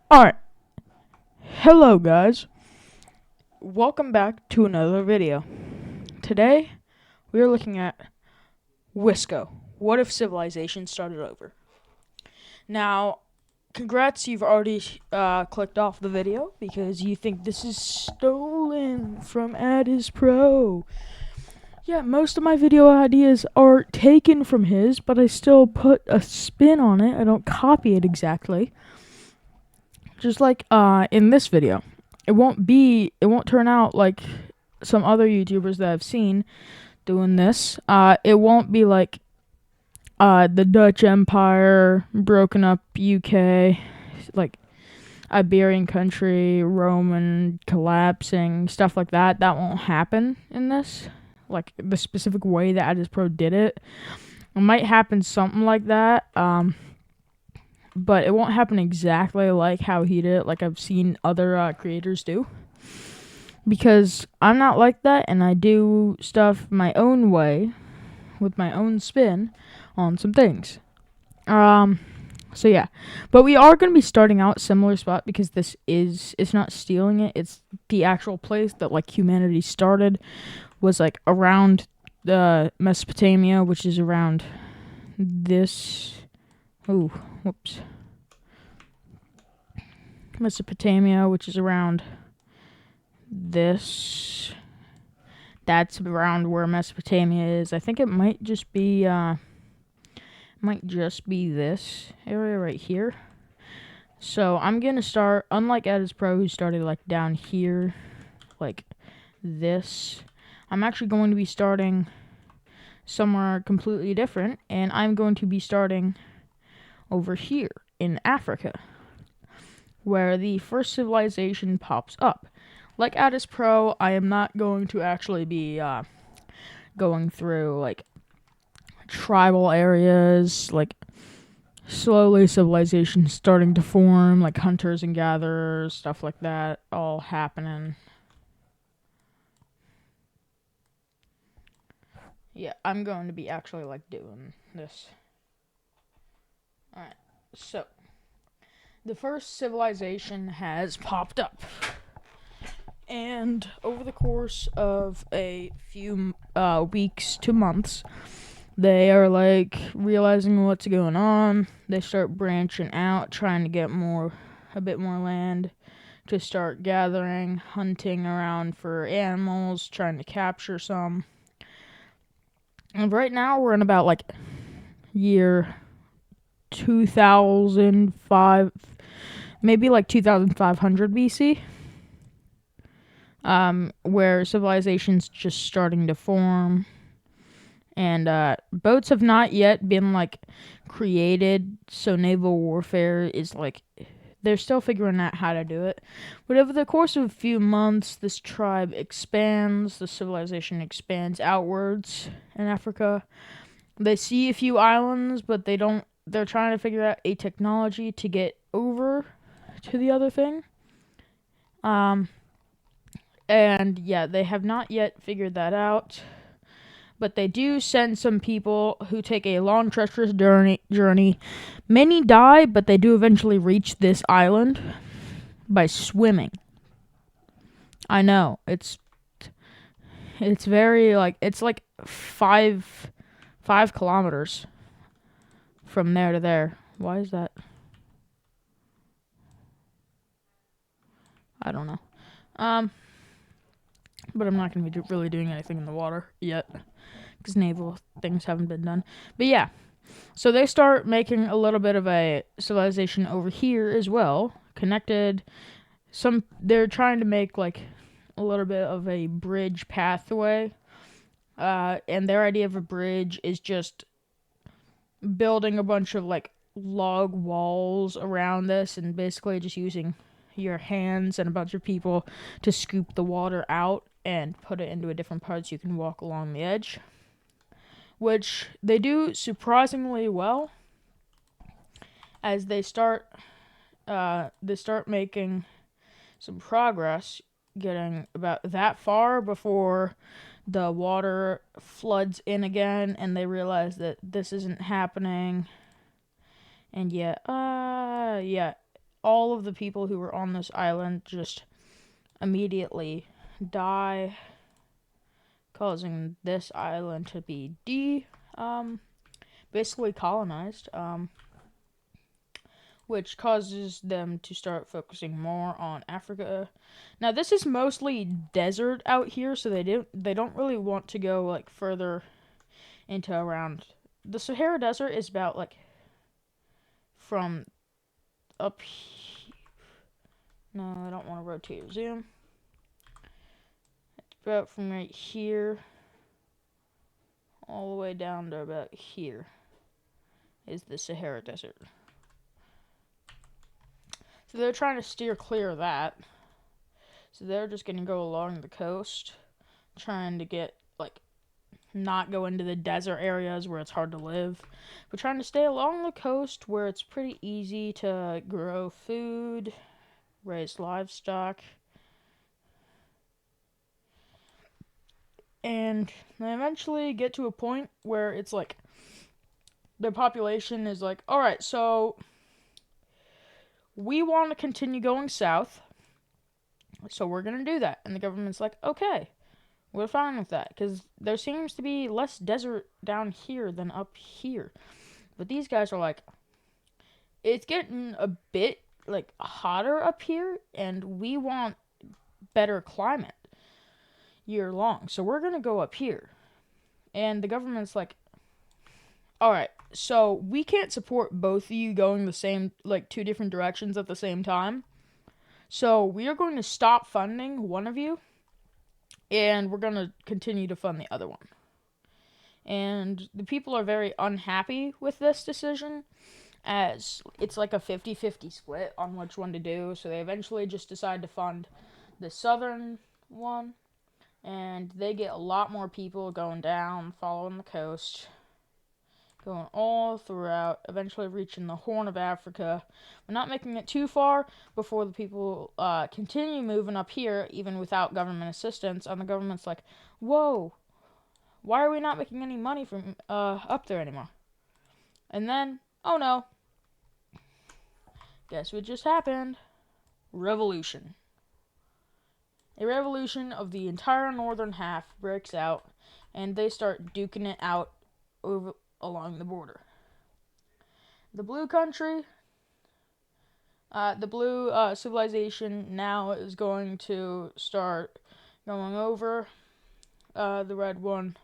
Alright, hello guys. Welcome back to another video. Today, we are looking at Wisco. What if civilization started over? Now, congrats, you've already clicked off the video because you think this is stolen from Ep1. Yeah, most of my video ideas are taken from his, but I still put a spin on it. I don't copy it exactly. Just like in this video. It won't turn out like some other YouTubers that I've seen doing this. It won't be like the Dutch Empire, broken up UK, like Iberian country, Roman collapsing, stuff like that. That won't happen in this. Like the specific way that Adis Pro did it. It might happen something like that. But it won't happen exactly like how he did it, like I've seen other creators do. Because I'm not like that, and I do stuff my own way, with my own spin on some things. So yeah. But we are going to be starting out similar spot because it's not stealing it, it's the actual place that like humanity started, was like around Mesopotamia, which is around this. Oh, whoops. Mesopotamia, which is around this. That's around where Mesopotamia is. I think it might just be this area right here. So I'm gonna start, unlike Edis Pro, who started like down here, like this. I'm actually going to be starting somewhere completely different, and I'm going to be starting over here in Africa, where the first civilization pops up. Like Adis Pro, I am not going to actually be going through like tribal areas, like slowly civilization starting to form, like hunters and gatherers, stuff like that, all happening. Yeah, I'm going to be actually like doing this. Alright, so the first civilization has popped up. And over the course of a few weeks to months, they are like realizing what's going on. They start branching out, trying to get a bit more land to start gathering, hunting around for animals, trying to capture some. And right now we're in about like year 2005, maybe like 2500 BC. Where civilization's just starting to form, and boats have not yet been like created, so naval warfare is like they're still figuring out how to do it. But over the course of a few months, this tribe expands, the civilization expands outwards in Africa. They see a few islands, but they're trying to figure out a technology to get over to the other thing. And yeah, they have not yet figured that out. But they do send some people who take a long, treacherous journey. Many die, but they do eventually reach this island by swimming. I know, it's very like, it's like 5 kilometers from there to there. Why is that? I don't know. But I'm not going to be really doing anything in the water yet, because naval things haven't been done. But yeah, so they start making a little bit of a civilization over here as well, connected. They're trying to make like a little bit of a bridge pathway, and their idea of a bridge is just building a bunch of like log walls around this, and basically just using your hands and a bunch of people to scoop the water out and put it into a different part so you can walk along the edge, which they do surprisingly well. As they start making some progress, getting about that far before the water floods in again, and they realize that this isn't happening. And yeah, all of the people who were on this island just immediately die, causing this island to be basically colonized, which causes them to start focusing more on Africa. Now, this is mostly desert out here, so they don't really want to go like further into around the Sahara Desert. Is about like from up here. No, I don't want to rotate or zoom. It's about from right here all the way down to about here is the Sahara Desert. So they're trying to steer clear of that. So they're just going to go along the coast, trying to get, like, not go into the desert areas where it's hard to live, but trying to stay along the coast where it's pretty easy to grow food, raise livestock, and they eventually get to a point where it's like, their population is like, alright, so we want to continue going south, so we're going to do that. And the government's like, okay, we're fine with that, because there seems to be less desert down here than up here. But these guys are like, it's getting a bit, like, hotter up here, and we want better climate year long, so we're going to go up here. And the government's like, alright, so we can't support both of you going the same, like, two different directions at the same time. So we are going to stop funding one of you, and we're going to continue to fund the other one. And the people are very unhappy with this decision, as it's like a 50-50 split on which one to do. So they eventually just decide to fund the southern one, and they get a lot more people going down, following the coast, going all throughout, eventually reaching the Horn of Africa, but not making it too far before the people continue moving up here, even without government assistance. And the government's like, whoa, why are we not making any money from up there anymore? And then, oh no, guess what just happened? Revolution. A revolution of the entire northern half breaks out, and they start duking it out over along the border. The blue country, the blue civilization now is going to start going over the red one.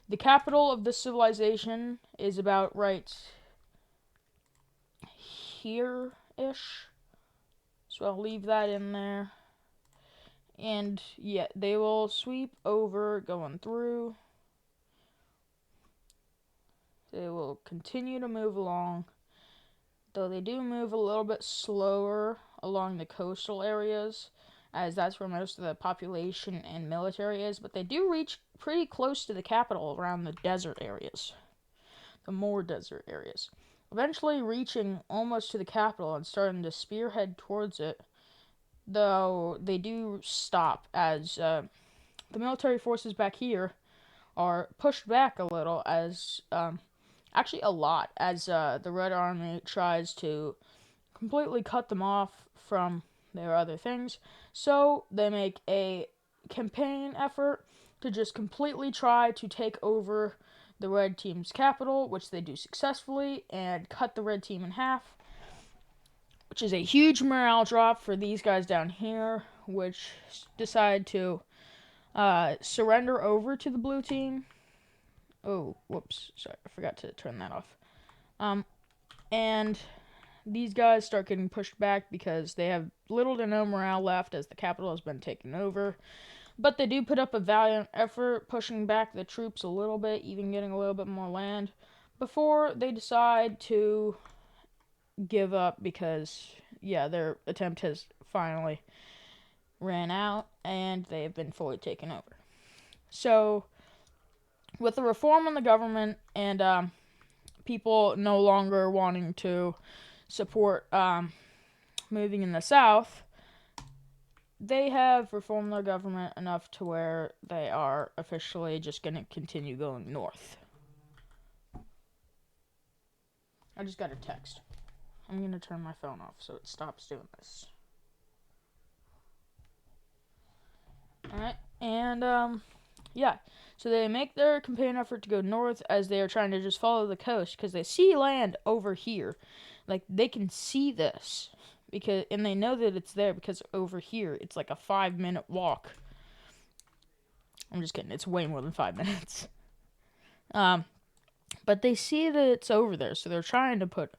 The capital of this civilization is about right here-ish, so I'll leave that in there. And yeah, they will sweep over, going through. They will continue to move along, though they do move a little bit slower along the coastal areas, as that's where most of the population and military is, but they do reach pretty close to the capital around the desert areas, the more desert areas, eventually reaching almost to the capital and starting to spearhead towards it, though they do stop as the military forces back here are pushed back a little, as actually a lot, as the Red Army tries to completely cut them off from their other things. So they make a campaign effort to just completely try to take over the Red Team's capital, which they do successfully, and cut the Red Team in half, which is a huge morale drop for these guys down here, which decide to surrender over to the Blue Team. Oh, whoops, sorry, I forgot to turn that off. And these guys start getting pushed back because they have little to no morale left, as the capital has been taken over. But they do put up a valiant effort, pushing back the troops a little bit, even getting a little bit more land, before they decide to give up because, yeah, their attempt has finally ran out, and they have been fully taken over. So, with the reform in the government and people no longer wanting to support moving in the south, they have reformed their government enough to where they are officially just going to continue going north. I just got a text. I'm going to turn my phone off so it stops doing this. Alright, and, yeah. So they make their campaign effort to go north as they are trying to just follow the coast because they see land over here. Like, they can see this, and they know that it's there because over here it's like a 5-minute walk. I'm just kidding, it's way more than 5 minutes. But they see that it's over there, so they're trying to put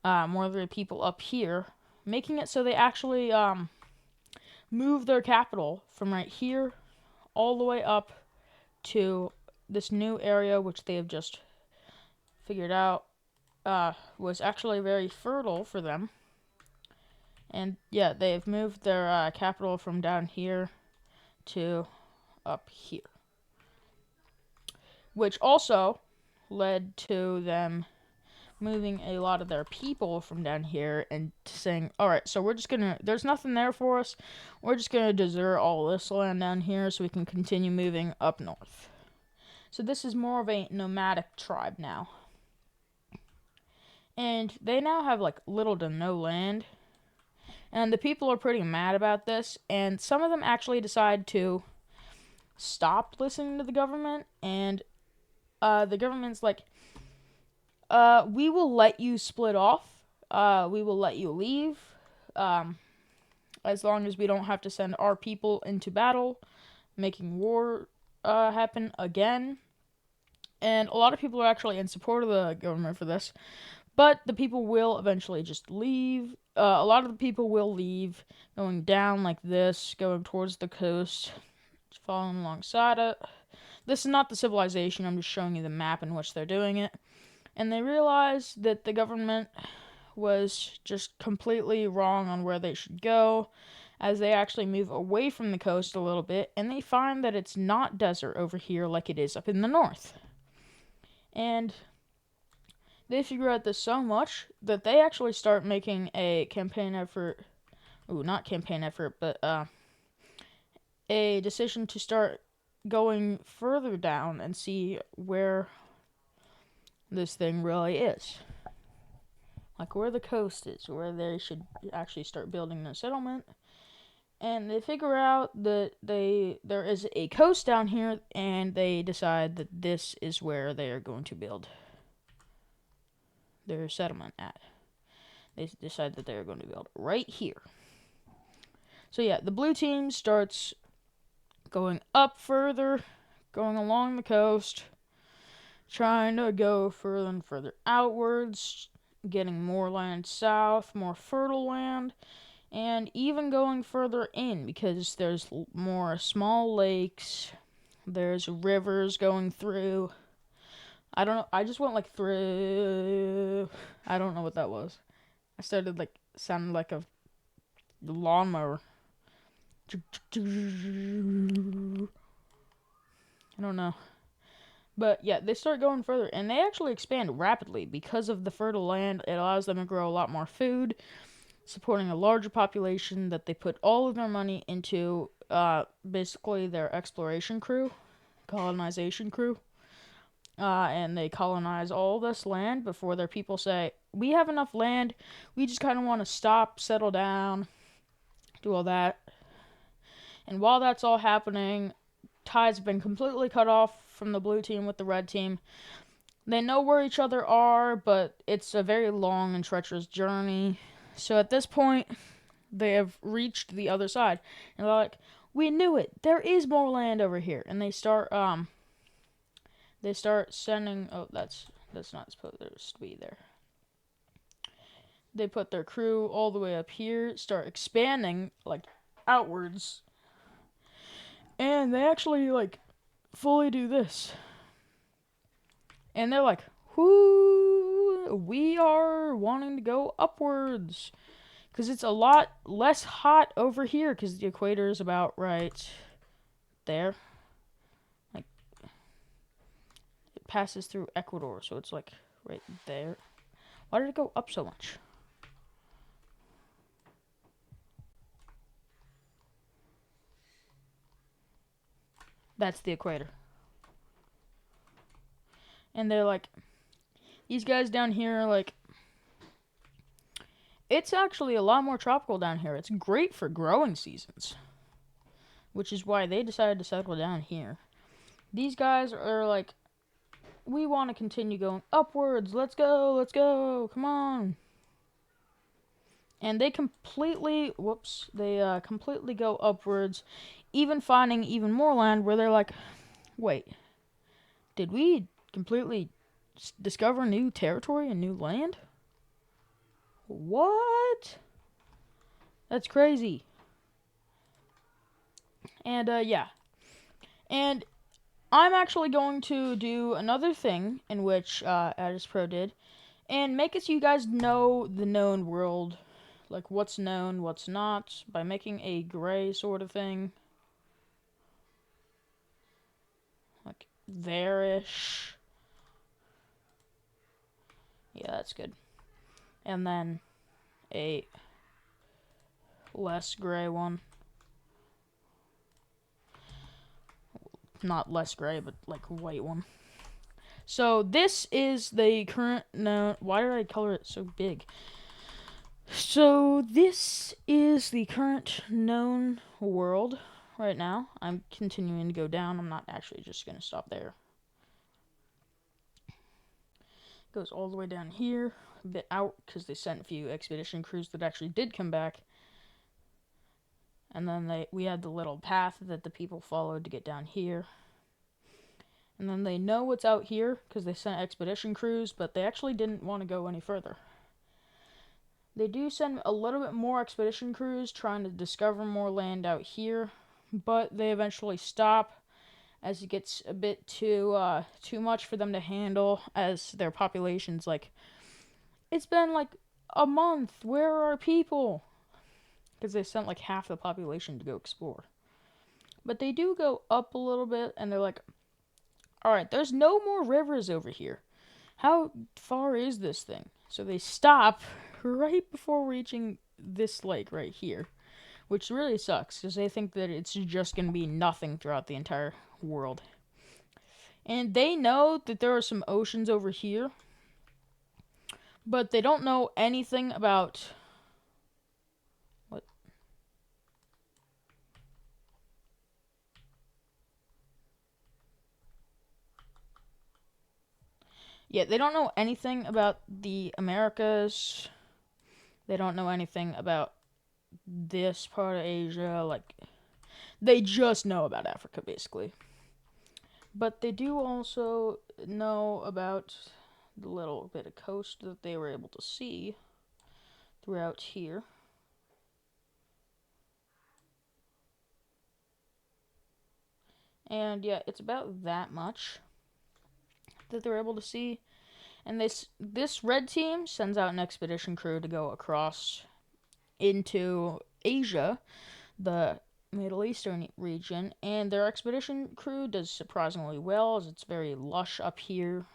more of their people up here, making it so they actually move their capital from right here all the way up to this new area, which they have just figured out was actually very fertile for them. And yeah, they've moved their capital from down here to up here, which also led to them moving a lot of their people from down here and saying, all right, so there's nothing there for us. We're just going to desert all this land down here so we can continue moving up north. So this is more of a nomadic tribe now. And they now have like little to no land. And the people are pretty mad about this. And some of them actually decide to stop listening to the government. And the government's like, we will let you split off. We will let you leave. As long as we don't have to send our people into battle, making war happen again. And a lot of people are actually in support of the government for this. But the people will eventually just leave. A lot of the people will leave, going down like this, going towards the coast, following alongside it. This is not the civilization, I'm just showing you the map in which they're doing it. And they realize that the government was just completely wrong on where they should go, as they actually move away from the coast a little bit, and they find that it's not desert over here like it is up in the north. And they figure out this so much that they actually start making a campaign effort. Not campaign effort, but a decision to start going further down and see where this thing really is. Like where the coast is, where they should actually start building a settlement. And they figure out that there is a coast down here, and they decide that this is where they are going to build their settlement at. They decide that they're going to build right here. So yeah, the blue team starts going up further, going along the coast, trying to go further and further outwards, getting more land south, more fertile land, and even going further in because there's more small lakes, there's rivers going through. I don't know. I just went like through. I don't know what that was. I started like sounding like a lawnmower. I don't know. But yeah, they start going further, and they actually expand rapidly because of the fertile land. It allows them to grow a lot more food, supporting a larger population that they put all of their money into. Basically their exploration crew, colonization crew. And they colonize all this land before their people say, we have enough land, we just kind of want to stop, settle down, do all that. And while that's all happening, ties have been completely cut off from the blue team with the red team. They know where each other are, but it's a very long and treacherous journey. So at this point, they have reached the other side. And they're like, we knew it, there is more land over here. And they start sending. Oh, that's not supposed to be there. They put their crew all the way up here, start expanding like outwards, and they actually like fully do this. And they're like, "Whoo, we are wanting to go upwards, because it's a lot less hot over here, because the equator is about right there." Passes through Ecuador, so it's like right there. Why did it go up so much? That's the equator. And they're like, these guys down here are like, it's actually a lot more tropical down here. It's great for growing seasons, which is why they decided to settle down here. These guys are like, we want to continue going upwards. Let's go, come on. And they completely go upwards, even finding even more land where they're like, wait, did we completely discover new territory and new land? What? That's crazy. And yeah. And I'm actually going to do another thing in which Addis Pro did, and make it so you guys know the known world, like what's known, what's not, by making a gray sort of thing. Like there-ish. Yeah, that's good. And then a less gray one. Not less gray, but like white one. So this is the current known. Why did I color it so big? So this is the current known world right now. I'm continuing to go down. I'm not actually just going to stop there. It goes all the way down here, a bit out, because they sent a few expedition crews that actually did come back. And then we had the little path that the people followed to get down here. And then they know what's out here because they sent expedition crews, but they actually didn't want to go any further. They do send a little bit more expedition crews trying to discover more land out here, but they eventually stop as it gets a bit too much for them to handle, as their population's like, it's been like a month, where are our people? Because they sent like half the population to go explore. But they do go up a little bit, and they're like, alright, there's no more rivers over here. How far is this thing? So they stop right before reaching this lake right here, which really sucks because they think that it's just going to be nothing throughout the entire world. And they know that there are some oceans over here, but they don't know anything about what. Yeah, they don't know anything about the Americas. They don't know anything about this part of Asia. Like, they just know about Africa, basically. But they do also know about the little bit of coast that they were able to see throughout here. And yeah, it's about that much that they're able to see. And this red team sends out an expedition crew to go across into Asia, the Middle Eastern region, and their expedition crew does surprisingly well, as it's very lush up here.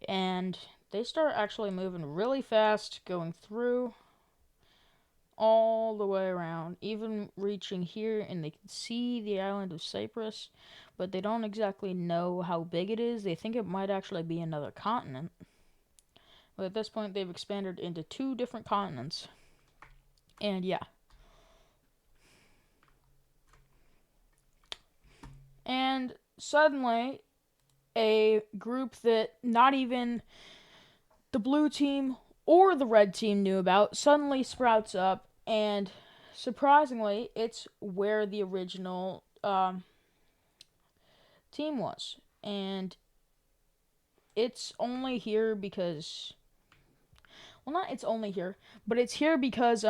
And they start actually moving really fast, going through all the way around, even reaching here, and they can see the island of Cyprus, but they don't exactly know how big it is. They think it might actually be another continent. But at this point, they've expanded into 2 different continents. And yeah. And suddenly, a group that not even the blue team or the red team knew about suddenly sprouts up, and surprisingly, it's where the original team was. And it's only here because, well, not it's only here, but it's here because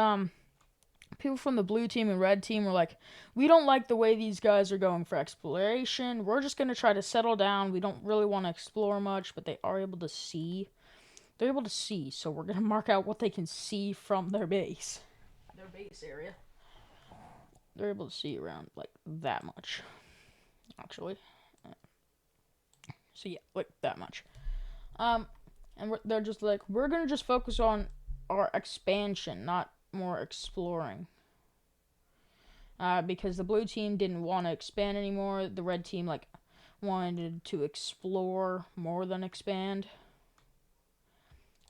people from the blue team and red team were like, we don't like the way these guys are going for exploration. We're just going to try to settle down. We don't really want to explore much, but they are able to see. They're able to see, so we're going to mark out what they can see from their base. Their base area. They're able to see around, like, that much, actually. So yeah, like, that much. And they're just like, we're going to just focus on our expansion, not more exploring. Because the blue team didn't want to expand anymore. The red team, like, wanted to explore more than expand.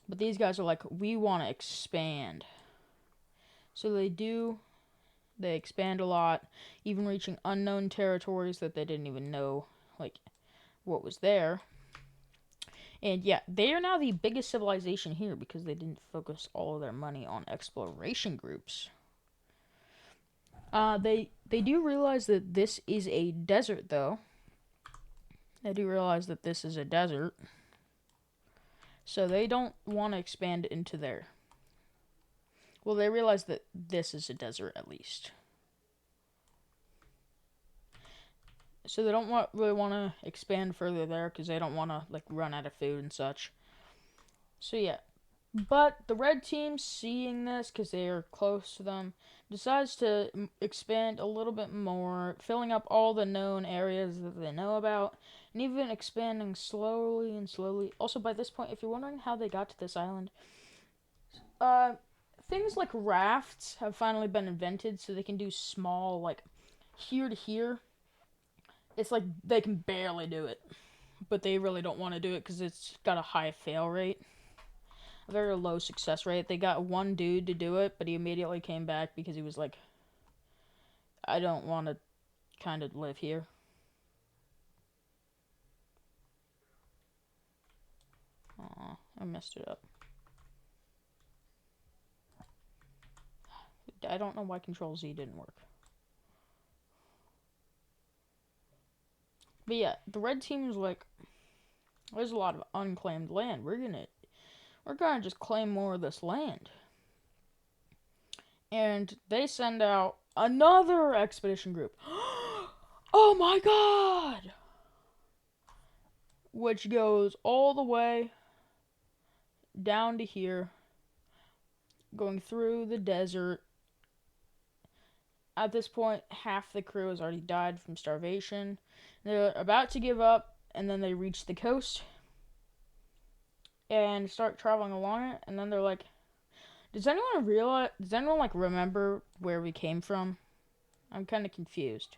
But these guys are like, we want to expand. So they do. They expand a lot, even reaching unknown territories that they didn't even know, like, what was there. And yeah, they are now the biggest civilization here because they didn't focus all of their money on exploration groups. They do realize that this is a desert, though. They do realize that this is a desert. So they don't want to expand into there. Well, they realize that this is a desert, at least. So they don't really want to expand further there because they don't want to like run out of food and such. So yeah, but the red team, seeing this because they are close to them, decides to expand a little bit more, filling up all the known areas that they know about, and even expanding slowly and slowly. Also, by this point, if you're wondering how they got to this island, things like rafts have finally been invented, so they can do small, like, here to here. It's like they can barely do it, but they really don't want to do it because it's got a high fail rate, a very low success rate. They got one dude to do it, but he immediately came back because he was like, I don't want to kind of live here. Aw, I messed it up. I don't know why Control Z didn't work. But yeah, the red team was like, there's a lot of unclaimed land. We're gonna just claim more of this land. And they send out another expedition group. Oh my god! Which goes all the way down to here, going through the desert. At this point, half the crew has already died from starvation. They're about to give up, and then they reach the coast and start traveling along it. And then they're like, Does anyone like remember where we came from? I'm kind of confused.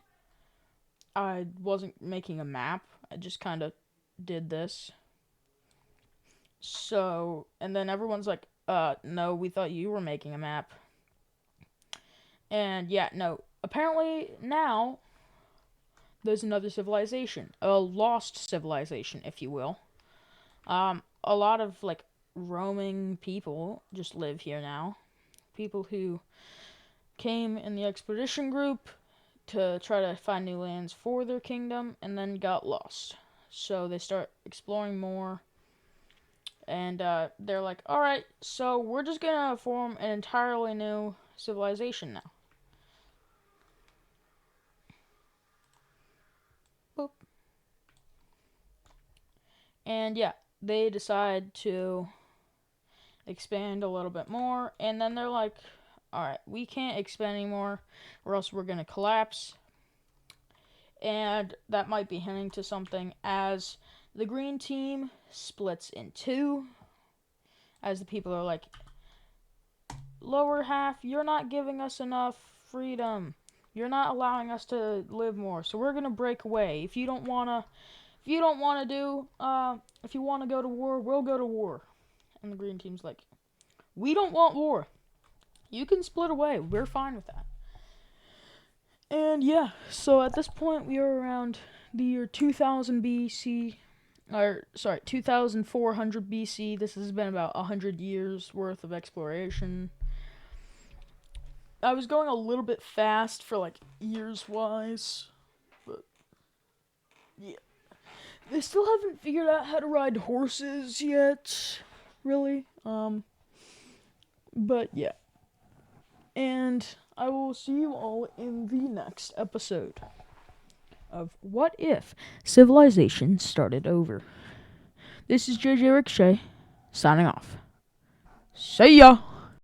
I wasn't making a map. I just kind of did this. So, and then everyone's like, no, we thought you were making a map. And yeah, no. Apparently now there's another civilization, a lost civilization, if you will. A lot of like roaming people just live here now. People who came in the expedition group to try to find new lands for their kingdom and then got lost. So they start exploring more. And they're like, alright, so we're just gonna form an entirely new civilization now. Boop. And yeah, they decide to expand a little bit more. And then they're like, alright, we can't expand anymore or else we're gonna collapse. And that might be hinting to something as the green team splits in two. As the people are like, lower half, you're not giving us enough freedom. You're not allowing us to live more. So we're gonna break away. If you don't wanna go to war, we'll go to war. And the green team's like, we don't want war. You can split away. We're fine with that. And yeah, so at this point we are around the year 2000 BC. 2400 BC. This has been about 100 years worth of exploration. I was going a little bit fast for like years wise, but yeah. They still haven't figured out how to ride horses yet, really. But yeah. And I will see you all in the next episode of What If Civilization Started Over. This is JJ Ricochet, signing off. See ya!